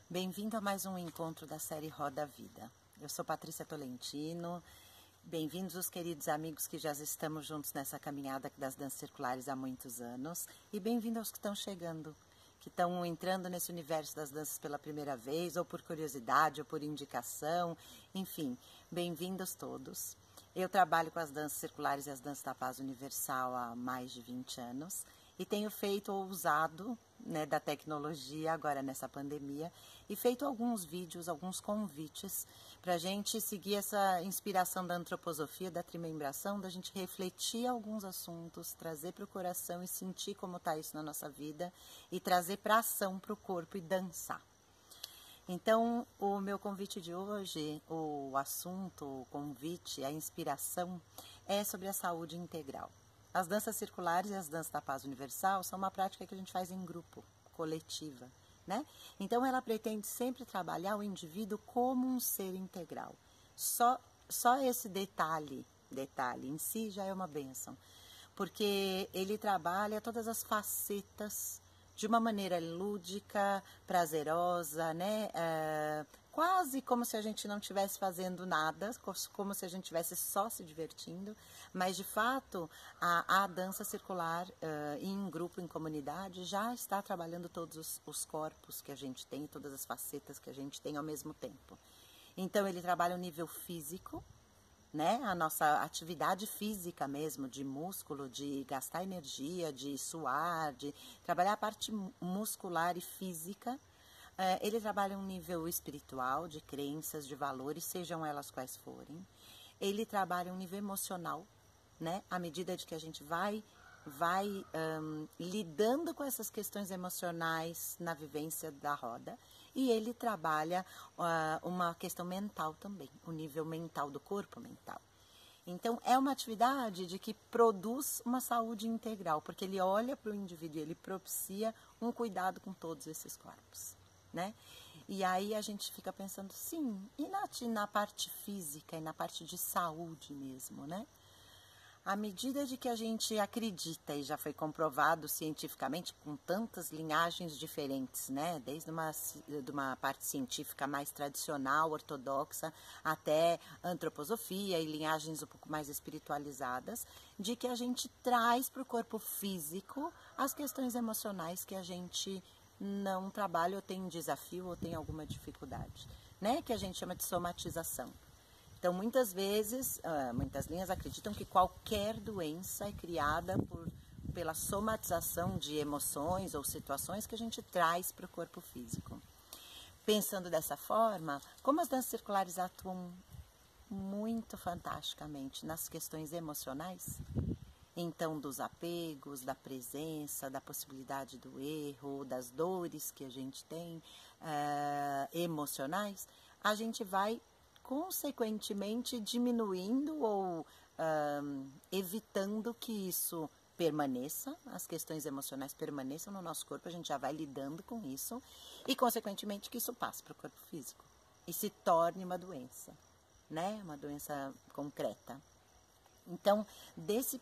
Bem-vindo a mais um encontro da série Roda a Vida. Eu sou Patrícia Tolentino. Bem-vindos os queridos amigos que já estamos juntos nessa caminhada das danças circulares há muitos anos. E bem-vindos aos que estão chegando, que estão entrando nesse universo das danças pela primeira vez, ou por curiosidade, ou por indicação. Enfim, bem-vindos todos. Eu trabalho com as danças circulares e as danças da paz universal há mais de 20 anos. E tenho feito ou usado da tecnologia agora nessa pandemia e feito alguns vídeos, alguns convites para a gente seguir essa inspiração da antroposofia, da trimembração, da gente refletir alguns assuntos, trazer para o coração e sentir como está isso na nossa vida e trazer para ação, para o corpo e dançar. Então, o meu convite de hoje, o assunto, o convite, a inspiração é sobre a saúde integral. As danças circulares e as danças da paz universal são uma prática que a gente faz em grupo, coletiva, né? Então ela pretende sempre trabalhar o indivíduo como um ser integral. Só esse detalhe em si já é uma bênção, porque ele trabalha todas as facetas de uma maneira lúdica, prazerosa, né? Quase como se a gente não estivesse fazendo nada, como se a gente estivesse só se divertindo, mas de fato a dança circular em grupo, em comunidade, já está trabalhando todos os corpos que a gente tem, todas as facetas que a gente tem ao mesmo tempo. Então ele trabalha o nível físico, né? A nossa atividade física mesmo, de músculo, de gastar energia, de suar, de trabalhar a parte muscular e física. Ele trabalha um nível espiritual, de crenças, de valores, sejam elas quais forem. Ele trabalha um nível emocional, né? À medida de que a gente vai lidando com essas questões emocionais na vivência da roda. E ele trabalha uma questão mental também, o nível mental do corpo mental. Então, é uma atividade de que produz uma saúde integral, porque ele olha para o indivíduo e ele propicia um cuidado com todos esses corpos, né? E aí a gente fica pensando, sim, e na parte física e na parte de saúde mesmo, né? À medida de que a gente acredita, e já foi comprovado cientificamente com tantas linhagens diferentes, né? Desde de uma parte científica mais tradicional, ortodoxa, até antroposofia e linhagens um pouco mais espiritualizadas, de que a gente traz para o corpo físico as questões emocionais que a gente não trabalha ou tem um desafio ou tem alguma dificuldade, né? Que a gente chama de somatização. Então, muitas vezes, muitas linhas acreditam que qualquer doença é criada pela somatização de emoções ou situações que a gente traz para o corpo físico. Pensando dessa forma, como as danças circulares atuam muito fantasticamente nas questões emocionais, então dos apegos, da presença, da possibilidade do erro, das dores que a gente tem emocionais, a gente vai consequentemente diminuindo ou evitando que isso permaneça, as questões emocionais permaneçam no nosso corpo, a gente já vai lidando com isso e consequentemente que isso passe para o corpo físico e se torne uma doença, né? Uma doença concreta. Então,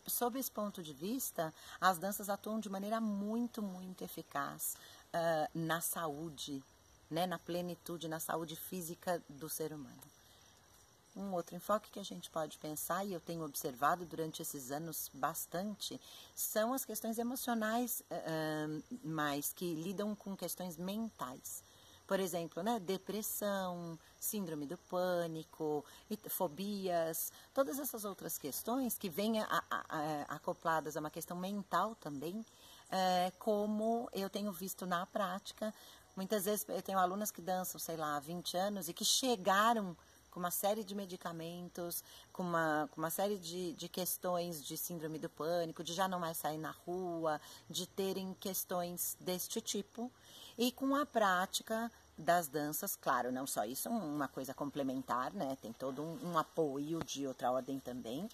sob esse ponto de vista, as danças atuam de maneira muito, muito eficaz na saúde, né? Na plenitude, na saúde física do ser humano. Um outro enfoque que a gente pode pensar, e eu tenho observado durante esses anos bastante, são as questões emocionais, mas que lidam com questões mentais. Por exemplo, né, depressão, síndrome do pânico, fobias, todas essas outras questões que vêm acopladas a uma questão mental também, como eu tenho visto na prática. Muitas vezes eu tenho alunas que dançam, sei lá, há 20 anos e que chegaram com uma série de medicamentos, com uma série de questões de síndrome do pânico, de já não mais sair na rua, de terem questões deste tipo. E com a prática das danças, claro, não só isso, uma coisa complementar, né? Tem todo um apoio de outra ordem também,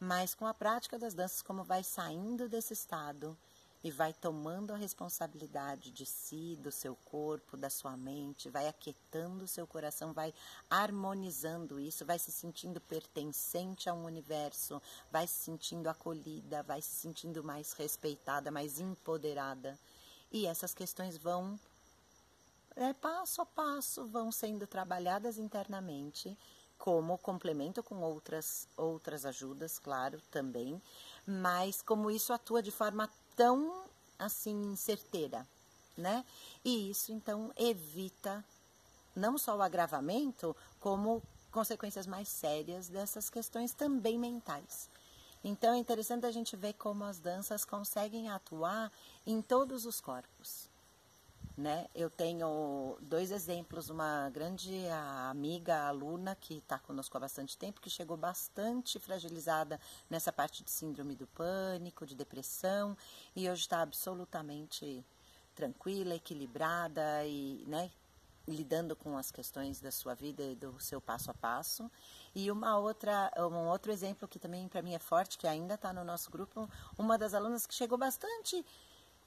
mas com a prática das danças, como vai saindo desse estado e vai tomando a responsabilidade de si, do seu corpo, da sua mente, vai aquietando o seu coração, vai harmonizando isso, vai se sentindo pertencente a um universo, vai se sentindo acolhida, vai se sentindo mais respeitada, mais empoderada. E essas questões vão passo a passo vão sendo trabalhadas internamente, como complemento com outras ajudas, claro, também, mas como isso atua de forma tão, assim, certeira, né? E isso, então, evita não só o agravamento, como consequências mais sérias dessas questões também mentais. Então, é interessante a gente ver como as danças conseguem atuar em todos os corpos, né? Eu tenho 2 exemplos, uma grande amiga, aluna, que está conosco há bastante tempo, que chegou bastante fragilizada nessa parte de síndrome do pânico, de depressão, e hoje está absolutamente tranquila, equilibrada e, né, lidando com as questões da sua vida e do seu passo a passo. E um outro exemplo que também para mim é forte, que ainda está no nosso grupo, uma das alunas que chegou bastante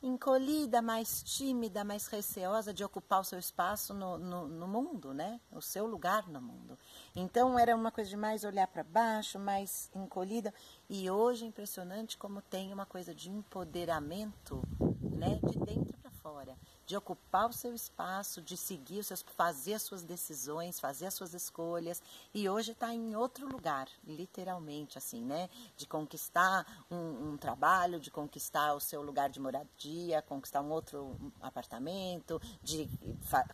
encolhida, mais tímida, mais receosa de ocupar o seu espaço no mundo, né? O seu lugar no mundo. Então era uma coisa de mais olhar para baixo, mais encolhida. E hoje é impressionante como tem uma coisa de empoderamento, né? De dentro para fora, de ocupar o seu espaço, de seguir fazer as suas decisões, fazer as suas escolhas. E hoje está em outro lugar, literalmente, assim, né? De conquistar um trabalho, de conquistar o seu lugar de moradia, conquistar um outro apartamento, de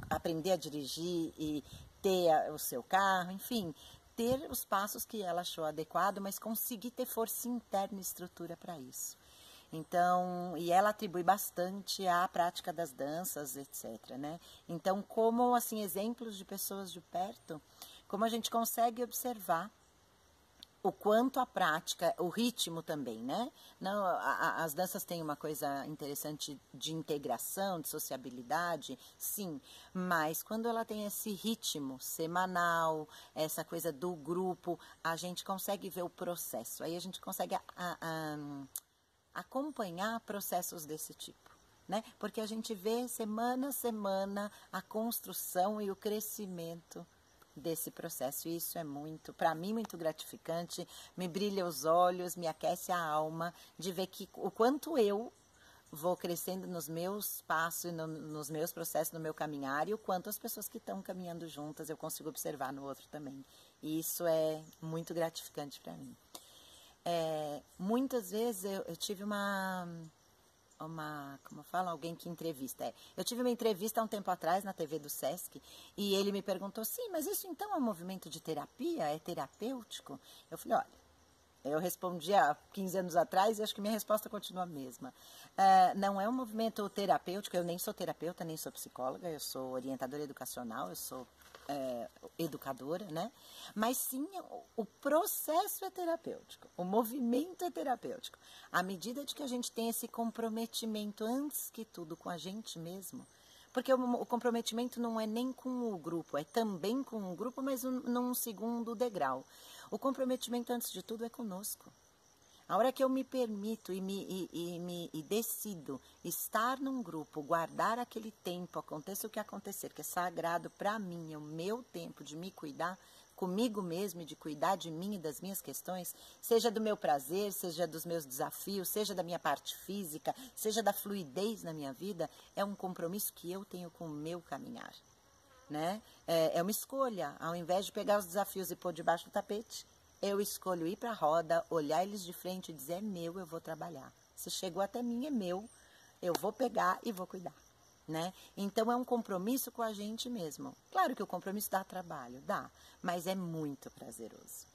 aprender a dirigir e ter o seu carro, enfim, ter os passos que ela achou adequado, mas conseguir ter força interna e estrutura para isso. Então, e ela atribui bastante à prática das danças, etc, né? Então, como, assim, exemplos de pessoas de perto, como a gente consegue observar o quanto a prática, o ritmo também, né? Não, as danças têm uma coisa interessante de integração, de sociabilidade, sim, mas quando ela tem esse ritmo semanal, essa coisa do grupo, a gente consegue ver o processo, aí a gente consegue acompanhar processos desse tipo, né? Porque a gente vê semana a semana a construção e o crescimento desse processo. E isso é muito, para mim, muito gratificante, me brilha os olhos, me aquece a alma de ver que o quanto eu vou crescendo nos meus passos, nos meus processos, no meu caminhar, e o quanto as pessoas que estão caminhando juntas eu consigo observar no outro também. E isso é muito gratificante para mim. Muitas vezes eu tive como fala, alguém que entrevista. Eu tive uma entrevista há um tempo atrás na TV do Sesc e ele me perguntou, sim, mas isso então é um movimento de terapia? É terapêutico? Eu falei, olha, eu respondi há 15 anos atrás e acho que minha resposta continua a mesma. Não é um movimento terapêutico, eu nem sou terapeuta, nem sou psicóloga, eu sou orientadora educacional, eu sou educadora, né? Mas sim, o processo é terapêutico, o movimento é terapêutico. À medida de que a gente tem esse comprometimento, antes que tudo, com a gente mesmo, porque o comprometimento não é nem com o grupo, é também com o grupo, mas num segundo degrau. O comprometimento, antes de tudo, é conosco. A hora que eu me permito e decido estar num grupo, guardar aquele tempo, aconteça o que acontecer, que é sagrado para mim, é o meu tempo de me cuidar comigo mesmo e de cuidar de mim e das minhas questões, seja do meu prazer, seja dos meus desafios, seja da minha parte física, seja da fluidez na minha vida, é um compromisso que eu tenho com o meu caminhar, né? É uma escolha, ao invés de pegar os desafios e pôr debaixo do tapete, eu escolho ir para a roda, olhar eles de frente e dizer, é meu, eu vou trabalhar. Se chegou até mim, é meu, eu vou pegar e vou cuidar, né? Então é um compromisso com a gente mesmo. Claro que o compromisso dá trabalho, dá, mas é muito prazeroso,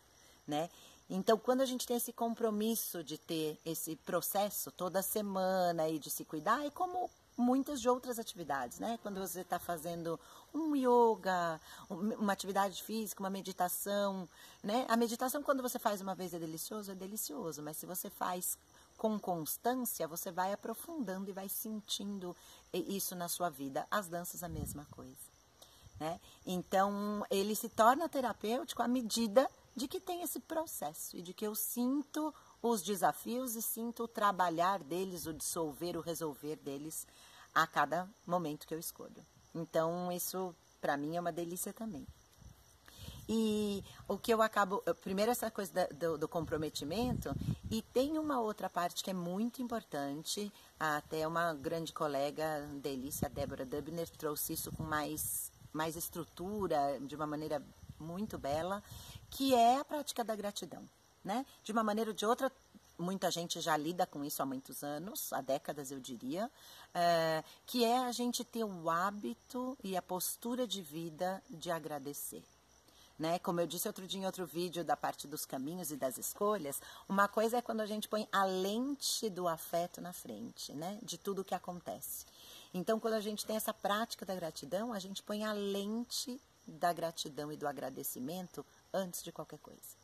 né? Então quando a gente tem esse compromisso de ter esse processo toda semana e de se cuidar, é como muitas de outras atividades, né? Quando você está fazendo um yoga, uma atividade física, uma meditação, né? A meditação, quando você faz uma vez é delicioso, mas se você faz com constância, você vai aprofundando e vai sentindo isso na sua vida. As danças, a mesma coisa, né? Então, ele se torna terapêutico à medida de que tem esse processo e de que eu sinto os desafios e sinto o trabalhar deles, o dissolver, o resolver deles a cada momento que eu escolho. Então, isso para mim é uma delícia também. E o que eu acabo, primeiro essa coisa do comprometimento, e tem uma outra parte que é muito importante, até uma grande colega, Delícia, a Débora Dubner, trouxe isso com mais estrutura, de uma maneira muito bela, que é a prática da gratidão, né? De uma maneira ou de outra, muita gente já lida com isso há muitos anos, há décadas eu diria, que é a gente ter o hábito e a postura de vida de agradecer. Né? Como eu disse outro dia em outro vídeo da parte dos caminhos e das escolhas, uma coisa é quando a gente põe a lente do afeto na frente, né? De tudo o que acontece. Então, quando a gente tem essa prática da gratidão, a gente põe a lente da gratidão e do agradecimento antes de qualquer coisa.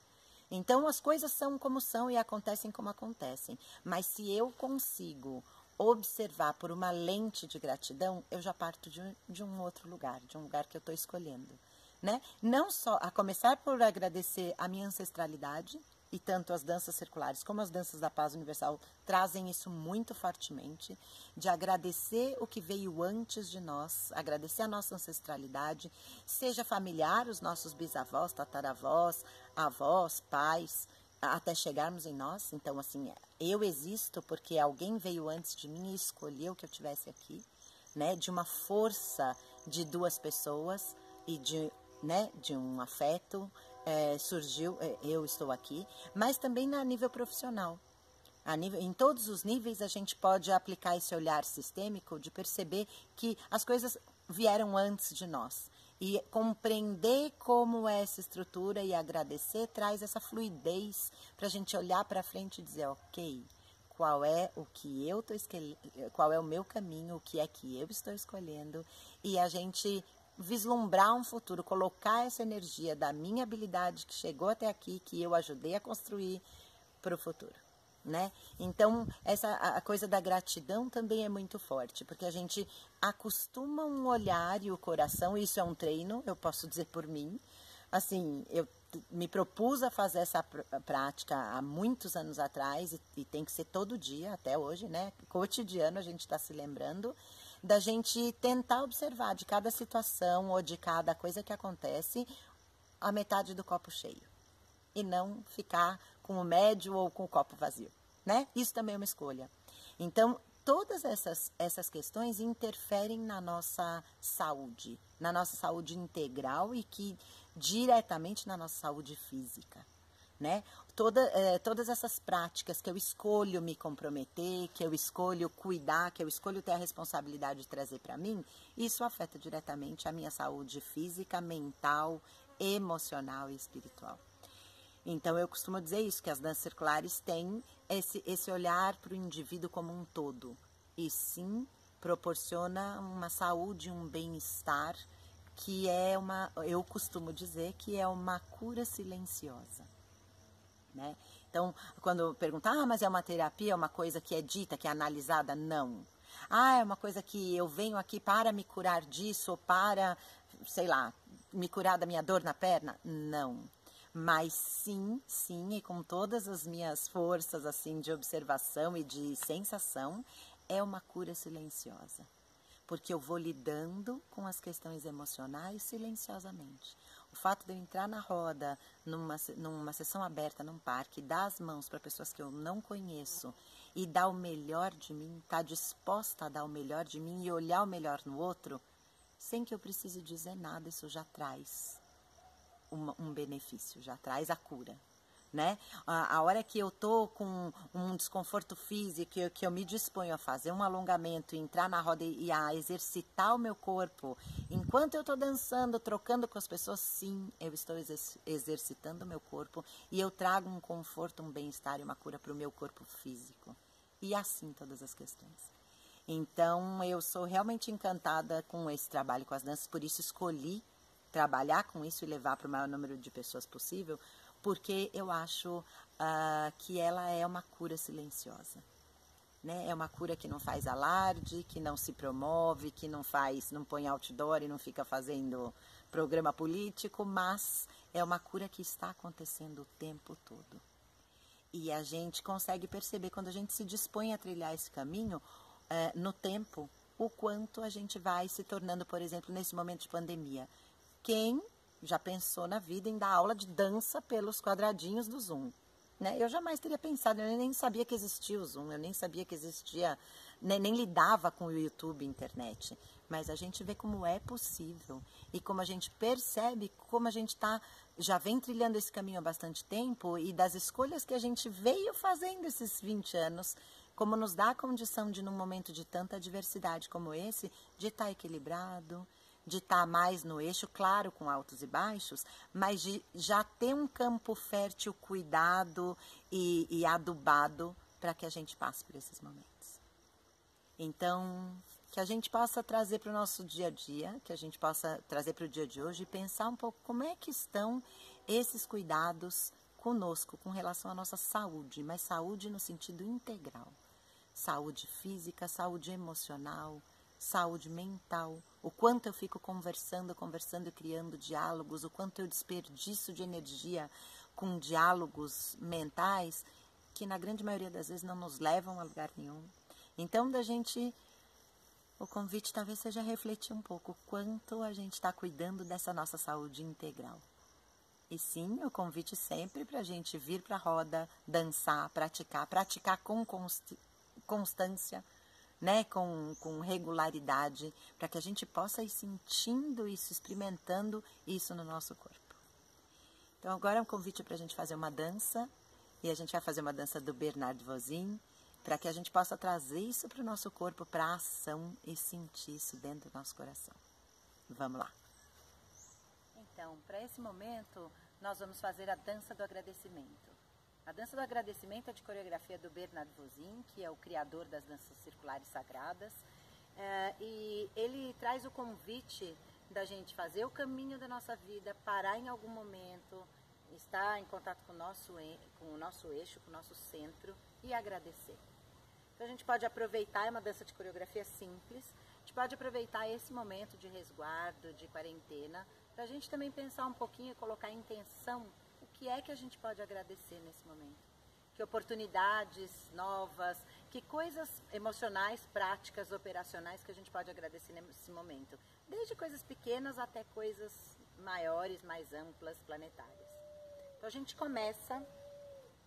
Então, as coisas são como são e acontecem como acontecem. Mas se eu consigo observar por uma lente de gratidão, eu já parto de um outro lugar, de um lugar que eu estou escolhendo. Né? Não só a começar por agradecer a minha ancestralidade, e tanto as danças circulares como as danças da paz universal trazem isso muito fortemente, de agradecer o que veio antes de nós, agradecer a nossa ancestralidade, seja familiar, os nossos bisavós, tataravós, avós, pais, até chegarmos em nós. Então, assim, eu existo porque alguém veio antes de mim e escolheu que eu estivesse aqui, né? De uma força de duas pessoas e de um afeto, surgiu, eu estou aqui, mas também a nível profissional. Em todos os níveis a gente pode aplicar esse olhar sistêmico de perceber que as coisas vieram antes de nós. E compreender como é essa estrutura e agradecer traz essa fluidez para a gente olhar para frente e dizer, ok, qual é o que eu estou escolhendo, qual é o meu caminho, o que é que eu estou escolhendo, e a gente vislumbrar um futuro, colocar essa energia da minha habilidade que chegou até aqui, que eu ajudei a construir, para o futuro, né? Então, a coisa da gratidão também é muito forte, porque a gente acostuma um olhar e o coração, isso é um treino, eu posso dizer por mim, assim, eu me propus a fazer essa prática há muitos anos atrás, e tem que ser todo dia, até hoje, né? Cotidiano a gente está se lembrando, da gente tentar observar de cada situação ou de cada coisa que acontece a metade do copo cheio e não ficar com o médio ou com o copo vazio, né? Isso também é uma escolha. Então, todas essas questões interferem na nossa saúde integral e que diretamente na nossa saúde física, né? Todas essas práticas que eu escolho me comprometer, que eu escolho cuidar, que eu escolho ter a responsabilidade de trazer para mim, isso afeta diretamente a minha saúde física, mental, emocional e espiritual. Então, eu costumo dizer isso, que as danças circulares têm esse olhar para o indivíduo como um todo. E sim, proporciona uma saúde, um bem-estar, que eu costumo dizer que é uma cura silenciosa. Né? Então, quando perguntam, mas é uma terapia, é uma coisa que é dita, que é analisada? Não. É uma coisa que eu venho aqui para me curar disso, ou para, sei lá, me curar da minha dor na perna? Não. Mas sim, e com todas as minhas forças assim de observação e de sensação, é uma cura silenciosa. Porque eu vou lidando com as questões emocionais silenciosamente. O fato de eu entrar na roda, numa sessão aberta, num parque, dar as mãos para pessoas que eu não conheço e dar o melhor de mim, estar disposta a dar o melhor de mim e olhar o melhor no outro, sem que eu precise dizer nada, isso já traz um benefício, já traz a cura. Né? A hora que eu tô com um desconforto físico, que eu me disponho a fazer um alongamento, entrar na roda e a exercitar o meu corpo, enquanto eu estou dançando, trocando com as pessoas, sim, eu estou exercitando o meu corpo e eu trago um conforto, um bem-estar e uma cura para o meu corpo físico. E assim todas as questões. Então, eu sou realmente encantada com esse trabalho com as danças, por isso escolhi trabalhar com isso e levar para o maior número de pessoas possível, porque eu acho que ela é uma cura silenciosa. Né? É uma cura que não faz alarde, que não se promove, que não põe outdoor e não fica fazendo programa político, mas é uma cura que está acontecendo o tempo todo. E a gente consegue perceber, quando a gente se dispõe a trilhar esse caminho, no tempo, o quanto a gente vai se tornando, por exemplo, nesse momento de pandemia. Quem já pensou na vida em dar aula de dança pelos quadradinhos do Zoom? Né? Eu jamais teria pensado, eu nem sabia que existia o Zoom, eu nem sabia que existia, nem lidava com o YouTube, internet. Mas a gente vê como é possível e como a gente percebe como a gente já vem trilhando esse caminho há bastante tempo e das escolhas que a gente veio fazendo esses 20 anos, como nos dá a condição de, num momento de tanta diversidade como esse, de estar equilibrado, de estar mais no eixo, claro, com altos e baixos, mas de já ter um campo fértil cuidado e adubado para que a gente passe por esses momentos. Então, que a gente possa trazer para o nosso dia a dia, que a gente possa trazer para o dia de hoje e pensar um pouco como é que estão esses cuidados conosco com relação à nossa saúde, mas saúde no sentido integral. Saúde física, saúde emocional, saúde mental, o quanto eu fico conversando e criando diálogos, o quanto eu desperdiço de energia com diálogos mentais que na grande maioria das vezes não nos levam a lugar nenhum. Então, o convite talvez seja refletir um pouco o quanto a gente está cuidando dessa nossa saúde integral. E sim, o convite sempre para a gente vir para a roda, dançar, praticar com constância, né, com regularidade, para que a gente possa ir sentindo isso, experimentando isso no nosso corpo. Então agora é um convite para a gente fazer uma dança, e a gente vai fazer uma dança do Bernard Voisin, para que a gente possa trazer isso para o nosso corpo, para a ação e sentir isso dentro do nosso coração. Vamos lá. Então, para esse momento, nós vamos fazer a dança do agradecimento. A dança do agradecimento é de coreografia do Bernard Voisin, que é o criador das danças circulares sagradas, e ele traz o convite da gente fazer o caminho da nossa vida, parar em algum momento, estar em contato com o nosso eixo, com o nosso centro e agradecer. Então a gente pode aproveitar, é uma dança de coreografia simples, a gente pode aproveitar esse momento de resguardo, de quarentena, para a gente também pensar um pouquinho e colocar em intenção o que é que a gente pode agradecer nesse momento. Que oportunidades novas, que coisas emocionais, práticas, operacionais que a gente pode agradecer nesse momento. Desde coisas pequenas até coisas maiores, mais amplas, planetárias. Então a gente começa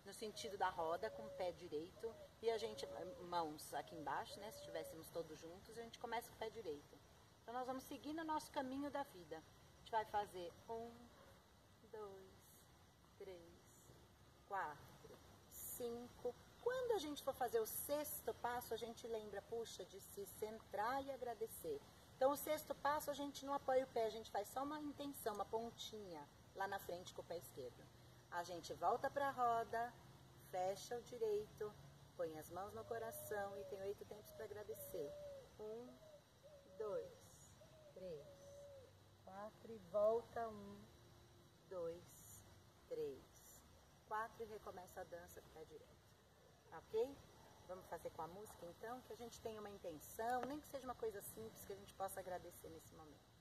no sentido da roda, com o pé direito, e a gente, mãos aqui embaixo, né, se estivéssemos todos juntos, a gente começa com o pé direito. Então nós vamos seguir no nosso caminho da vida. A gente vai fazer 1, 2, 3, 4, 5. Quando a gente for fazer o sexto passo, a gente lembra, puxa, de se centrar e agradecer. Então o sexto passo a gente não apoia o pé, a gente faz só uma intenção, uma pontinha lá na frente com o pé esquerdo. A gente volta para a roda, fecha o direito, põe as mãos no coração e tem 8 tempos para agradecer. 1, 2, 3, 4 e volta. 1, 2, 3, 4 e recomeça a dança com o pé direito. Ok? Vamos fazer com a música então, que a gente tenha uma intenção, nem que seja uma coisa simples, que a gente possa agradecer nesse momento.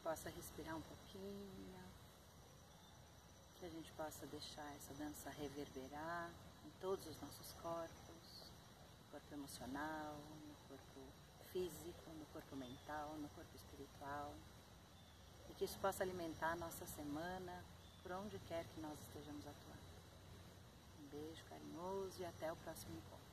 possa respirar um pouquinho, que a gente possa deixar essa dança reverberar em todos os nossos corpos, no corpo emocional, no corpo físico, no corpo mental, no corpo espiritual, e que isso possa alimentar a nossa semana por onde quer que nós estejamos atuando. Um beijo carinhoso e até o próximo encontro.